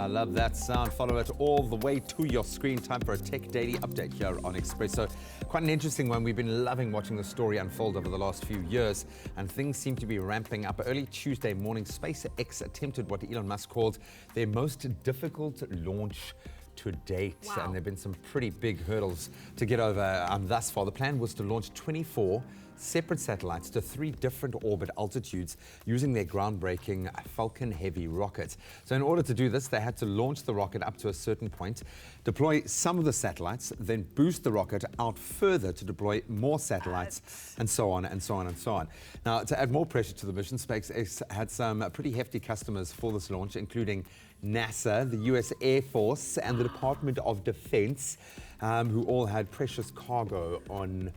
I love that sound. Follow it all the way to your screen. Time for a Tech Daily Update here on Expresso. Quite an interesting one. We've been loving watching the story unfold over the last few years, and things seem to be ramping up. Early Tuesday morning, SpaceX attempted what Elon Musk called their most difficult launch to date. Wow. And there have been some pretty big hurdles to get over thus far. The plan was to launch 24 separate satellites to 3 different orbit altitudes using their groundbreaking Falcon Heavy rocket. So in order to do this, they had to launch the rocket up to a certain point, deploy some of the satellites, then boost the rocket out further to deploy more satellites, and so on and so on and so on. Now, to add more pressure to the mission, SpaceX had some pretty hefty customers for this launch, including NASA, the US Air Force, and the Department of Defense, who all had precious cargo on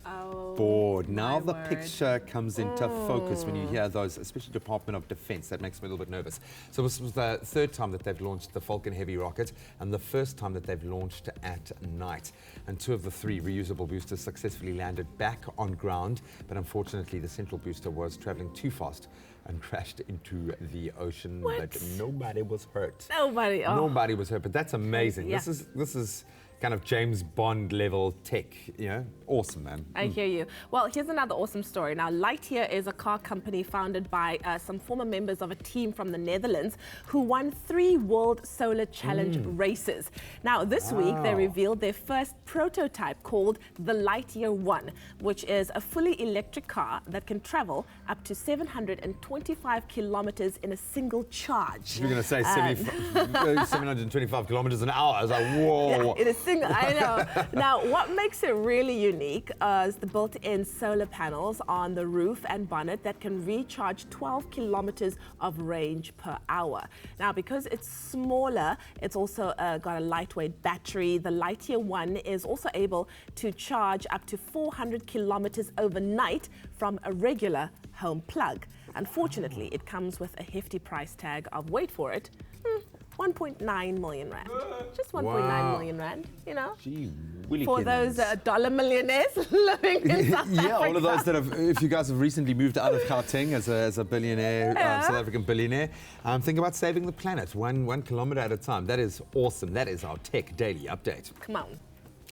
board. Now the picture comes into focus when you hear those, especially Department of Defense. That makes me a little bit nervous. So this was the 3rd time that they've launched the Falcon Heavy rocket, and the 1st time that they've launched at night. And 2 of the 3 reusable boosters successfully landed back on ground, but unfortunately the central booster was traveling too fast and crashed into the ocean. What? But nobody was hurt. Nobody. Oh. Nobody was hurt, but that's amazing. Yeah. This is kind of James Bond level tech, you know? Awesome, man. I hear you. Well, here's another awesome story. Now, Lightyear is a car company founded by some former members of a team from the Netherlands who won 3 World Solar Challenge races. Now, this week, they revealed their first prototype called the Lightyear 1, which is a fully electric car that can travel up to 725 kilometers in a single charge. You're going to say 725 kilometers an hour. I was like, whoa. Yeah, it is I know. Now, what makes it really unique is the built-in solar panels on the roof and bonnet that can recharge 12 kilometers of range per hour. Now, because it's smaller, it's also got a lightweight battery. The Lightyear 1 is also able to charge up to 400 kilometers overnight from a regular home plug. Unfortunately, it comes with a hefty price tag of, wait for it, 1.9 million rand. Just 1.9 million rand, you know? Gee, for those dollar millionaires living in South Africa. Yeah, all of those that have, if you guys have recently moved out of Gauteng as a billionaire, South African billionaire, think about saving the planet one kilometer at a time. That is awesome. That is our Tech Daily Update. Come on.